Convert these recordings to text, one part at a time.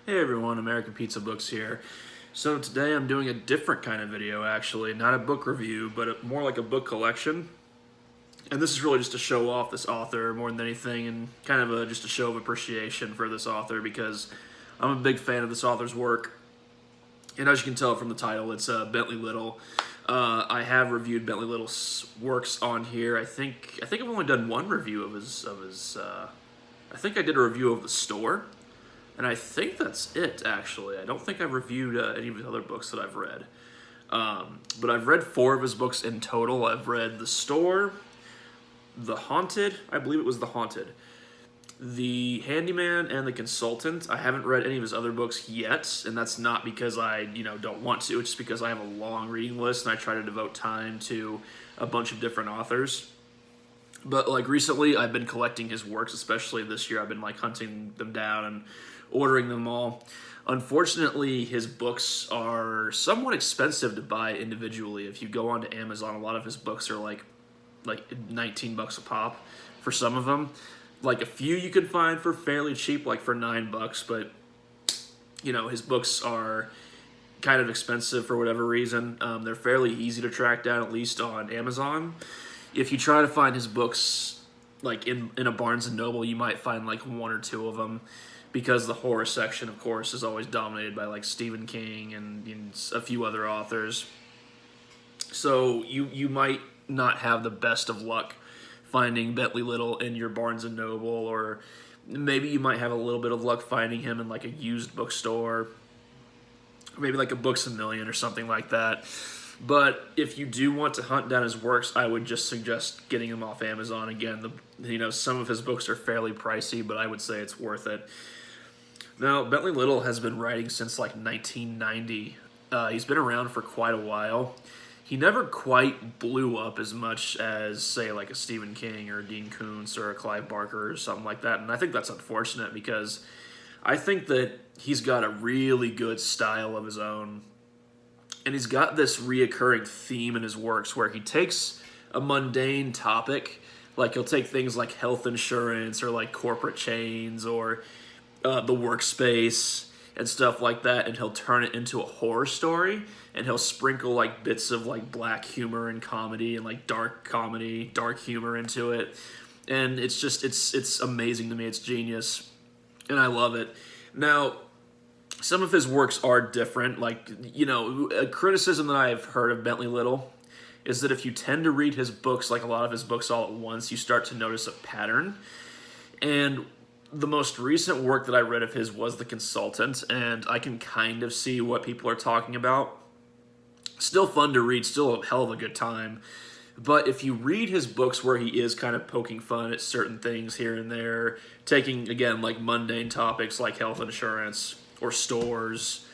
Hey everyone, American Pizza Books here. So today I'm doing a different kind of video actually, not a book review, but more like a book collection. And this is really just to show off this author more than anything and kind of just a show of appreciation for this author because I'm a big fan of this author's work. And as you can tell from the title, it's Bentley Little. I have reviewed Bentley Little's works on here. I think I've only done one review of his. I think I did a review of The Store. And I think that's it, actually. I don't think I've reviewed any of his other books that I've read. But I've read 4 of his books in total. I've read The Store, The Haunted, I believe it was The Haunted, The Handyman, and The Consultant. I haven't read any of his other books yet, and that's not because I don't want to. It's just because I have a long reading list, and I try to devote time to a bunch of different authors. But like recently, I've been collecting his works, especially this year. I've been like hunting them down and ordering them all. Unfortunately, his books are somewhat expensive to buy individually. If you go onto Amazon, a lot of his books are like $19 a pop for some of them. Like a few you can find for fairly cheap, like for $9, but his books are kind of expensive for whatever reason. They're fairly easy to track down, at least on Amazon. If you try to find his books like in a Barnes & Noble, you might find like 1 or 2 of them because the horror section, of course, is always dominated by like Stephen King and a few other authors. So you might not have the best of luck finding Bentley Little in your Barnes & Noble, or maybe you might have a little bit of luck finding him in like a used bookstore, or maybe like a Books A Million or something like that. But if you do want to hunt down his works, I would just suggest getting them off Amazon. Again, some of his books are fairly pricey, but I would say it's worth it. Now, Bentley Little has been writing since like 1990. He's been around for quite a while. He never quite blew up as much as, say, like a Stephen King or a Dean Koontz or a Clive Barker or something like that. And I think that's unfortunate because I think that he's got a really good style of his own. And he's got this reoccurring theme in his works where he takes a mundane topic, like he'll take things like health insurance or like corporate chains or the workspace and stuff like that, and he'll turn it into a horror story, and he'll sprinkle like bits of like black humor and comedy and like dark humor into it. And it's amazing to me. It's genius, and I love it. Now, some of his works are different. Like, a criticism that I've heard of Bentley Little is that if you tend to read his books, like a lot of his books all at once, you start to notice a pattern. And the most recent work that I read of his was The Consultant, and I can kind of see what people are talking about. Still fun to read, still a hell of a good time. But if you read his books where he is kind of poking fun at certain things here and there, taking, again, like mundane topics like health insurance or stores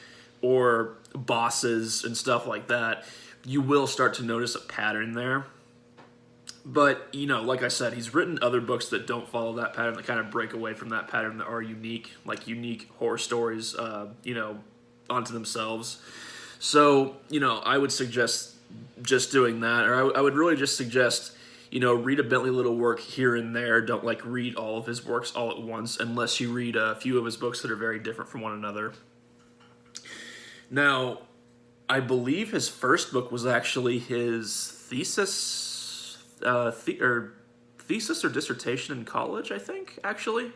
or bosses and stuff like that, you will start to notice a pattern there. But, like I said, he's written other books that don't follow that pattern, that kind of break away from that pattern, that are unique, like unique horror stories, onto themselves. So, I would suggest just doing that, or I would really just suggest, read a Bentley Little work here and there. Don't read all of his works all at once, unless you read a few of his books that are very different from one another. Now, I believe his first book was actually his thesis or dissertation in college, I think, actually.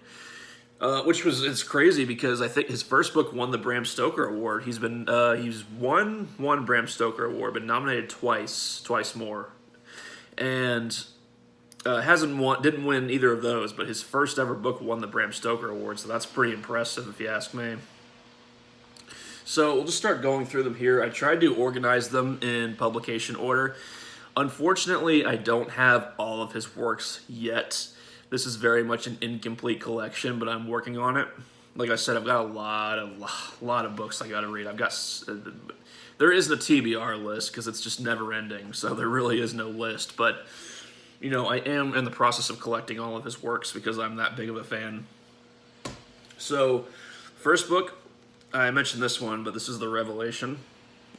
It's crazy because I think his first book won the Bram Stoker Award. He's won one Bram Stoker Award, been nominated twice more, and didn't win either of those. But his first ever book won the Bram Stoker Award, so that's pretty impressive if you ask me. So we'll just start going through them here. I tried to organize them in publication order. Unfortunately, I don't have all of his works yet. This is very much an incomplete collection, but I'm working on it. Like I said, I've got a lot of books I got to read. There is the TBR list because it's just never ending, so there really is no list. But I am in the process of collecting all of his works because I'm that big of a fan. So, first book, I mentioned this one, but this is The Revelation.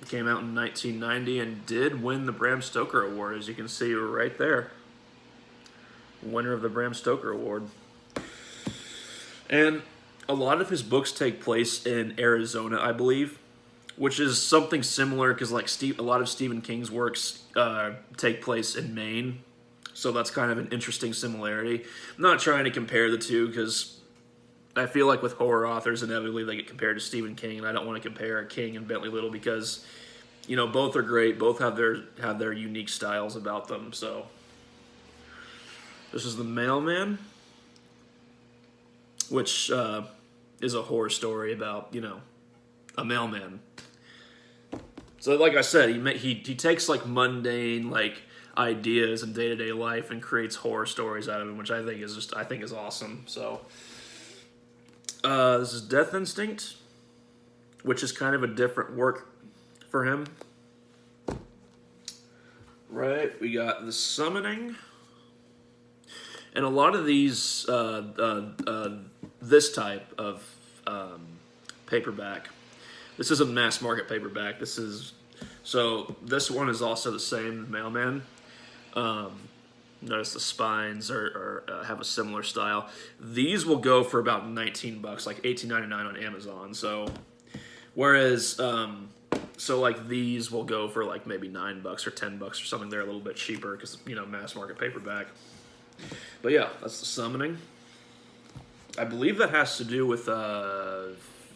It came out in 1990 and did win the Bram Stoker Award, as you can see right there. Winner of the Bram Stoker Award. And a lot of his books take place in Arizona, I believe, which is something similar because like a lot of Stephen King's works take place in Maine, so that's kind of an interesting similarity. I'm not trying to compare the two because I feel like with horror authors, inevitably they get compared to Stephen King, and I don't want to compare King and Bentley Little because, you know, both are great, both have their unique styles about them. So this is The Mailman, which is a horror story about, you know, a mailman. So like I said, he takes like mundane like ideas in day-to-day life and creates horror stories out of them, which I think is awesome. So this is Death Instinct, which is kind of a different work for him. Right, we got The Summoning. And a lot of these, this type of paperback, this is a mass market paperback. This one is also the same, Mailman. Notice the spines have a similar style. These will go for about $19, like $18.99 on Amazon. So, whereas, like these will go for like maybe $9 or $10 or something. They're a little bit cheaper because, you know, mass market paperback. But yeah, that's The Summoning. I believe that has to do with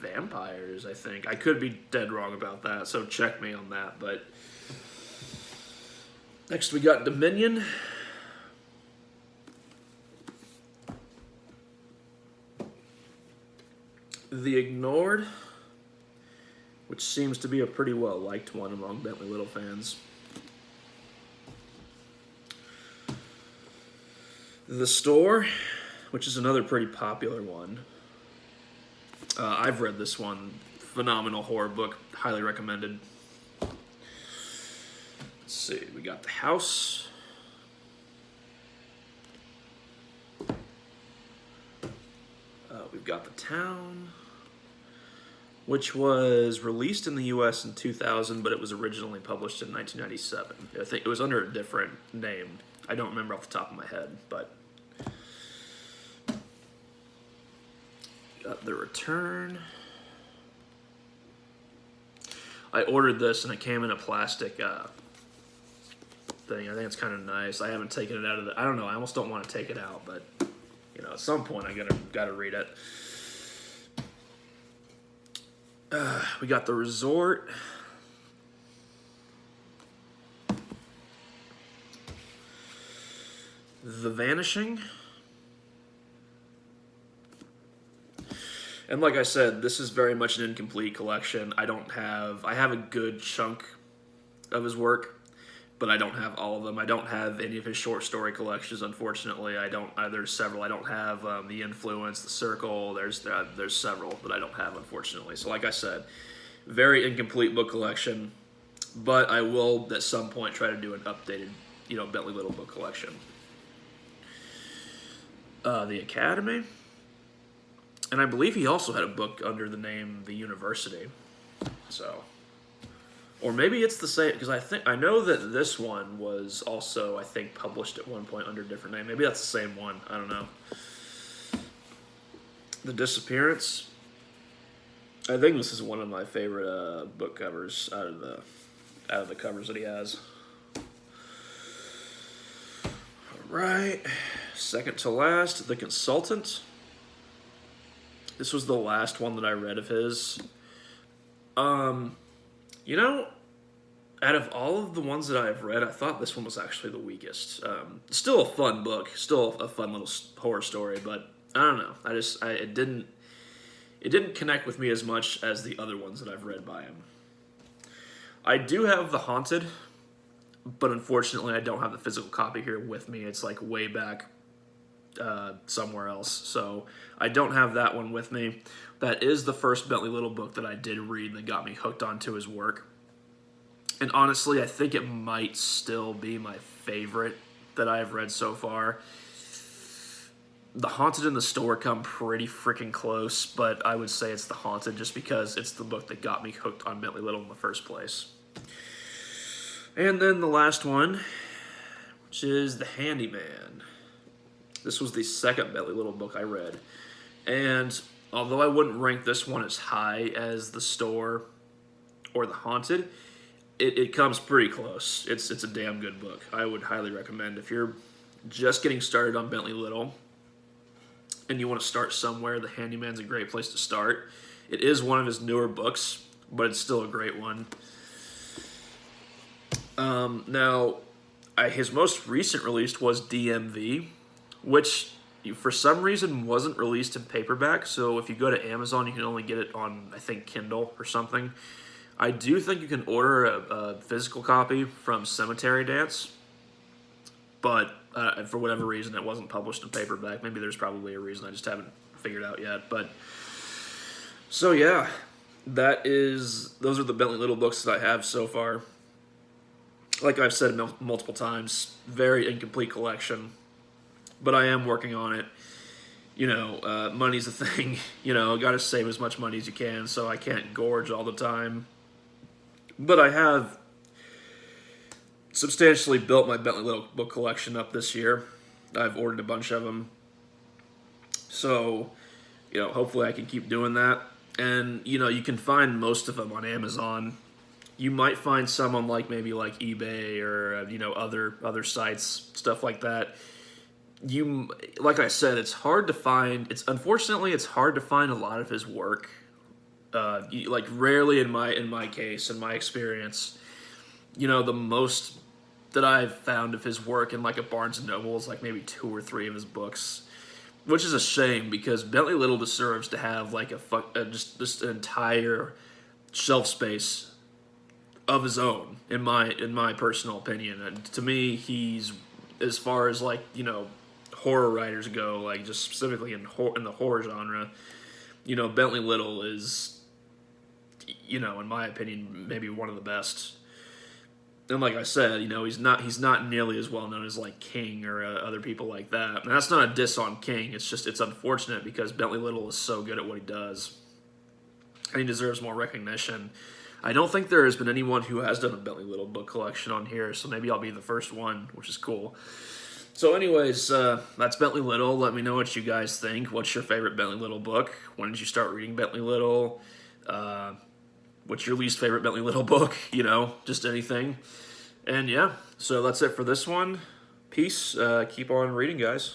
vampires, I think. I could be dead wrong about that, so check me on that. But next we got Dominion. The Ignored, which seems to be a pretty well-liked one among Bentley Little fans. The Store, which is another pretty popular one. I've read this one. Phenomenal horror book. Highly recommended. Let's see. We got The House. We've got The Town, which was released in the U.S. in 2000, but it was originally published in 1997. I think it was under a different name. I don't remember off the top of my head, but got The Return. I ordered this and it came in a plastic thing. I think it's kind of nice. I haven't taken it out of I don't know. I almost don't want to take it out, but you know, at some point I gotta read it. We got The Resort. The Vanishing. And like I said, this is very much an incomplete collection. I have a good chunk of his work, but I don't have all of them. I don't have any of his short story collections, unfortunately. There's several. I don't have The Influence, The Circle. There's several that I don't have, unfortunately. So like I said, very incomplete book collection, but I will at some point try to do an updated, you know, Bentley Little book collection. The Academy. And I believe he also had a book under the name The University. So, or maybe it's the same, because I know that this one was also, I think, published at one point under a different name. Maybe that's the same one. I don't know. The Disappearance. I think this is one of my favorite book covers out of the covers that he has. All right. Second to last, The Consultant. This was the last one that I read of his. You know, out of all of the ones that I've read, I thought this one was actually the weakest. Still a fun book, still a fun little horror story, but I don't know. It didn't connect with me as much as the other ones that I've read by him. I do have The Haunted, but unfortunately I don't have the physical copy here with me. It's like way back somewhere else, so I don't have that one with me. That is the first Bentley Little book that I did read that got me hooked onto his work, and honestly I think it might still be my favorite that I've read so far. The Haunted and The Store come pretty freaking close, but I would say it's The Haunted just because it's the book that got me hooked on Bentley Little in the first place. And then the last one, which is The Handyman. This was the second Bentley Little book I read. And although I wouldn't rank this one as high as The Store or The Haunted, it comes pretty close. It's a damn good book. I would highly recommend if you're just getting started on Bentley Little and you want to start somewhere, The Handyman's a great place to start. It is one of his newer books, but it's still a great one. Now, his most recent release was DMV, which for some reason wasn't released in paperback. So if you go to Amazon, you can only get it on, I think, Kindle or something. I do think you can order a physical copy from Cemetery Dance, but for whatever reason, it wasn't published in paperback. Maybe there's probably a reason I just haven't figured out yet. But so yeah, those are the Bentley Little books that I have so far. Like I've said multiple times, very incomplete collection, but I am working on it. Money's a thing. Got to save as much money as you can, so I can't gorge all the time. But I have substantially built my Bentley Little book collection up this year. I've ordered a bunch of them. So, hopefully I can keep doing that. And, you can find most of them on Amazon. You might find some on maybe eBay or, other sites, stuff like that. Like I said, it's hard to find. Unfortunately, it's hard to find a lot of his work. Rarely in my case, in my experience, the most that I've found of his work in a Barnes and Noble is maybe 2 or 3 of his books, which is a shame because Bentley Little deserves to have just an entire shelf space of his own, in my personal opinion. And to me, he's, as far as horror writers go, just specifically in the horror genre, Bentley Little is, in my opinion, maybe one of the best. And like I said, he's not nearly as well known as King or other people like that. And that's not a diss on King. It's unfortunate because Bentley Little is so good at what he does, and he deserves more recognition. I don't think there has been anyone who has done a Bentley Little book collection on here, so maybe I'll be the first one, which is cool. So anyways, that's Bentley Little. Let me know what you guys think. What's your favorite Bentley Little book? When did you start reading Bentley Little? What's your least favorite Bentley Little book? Just anything. And yeah, so that's it for this one. Peace. Keep on reading, guys.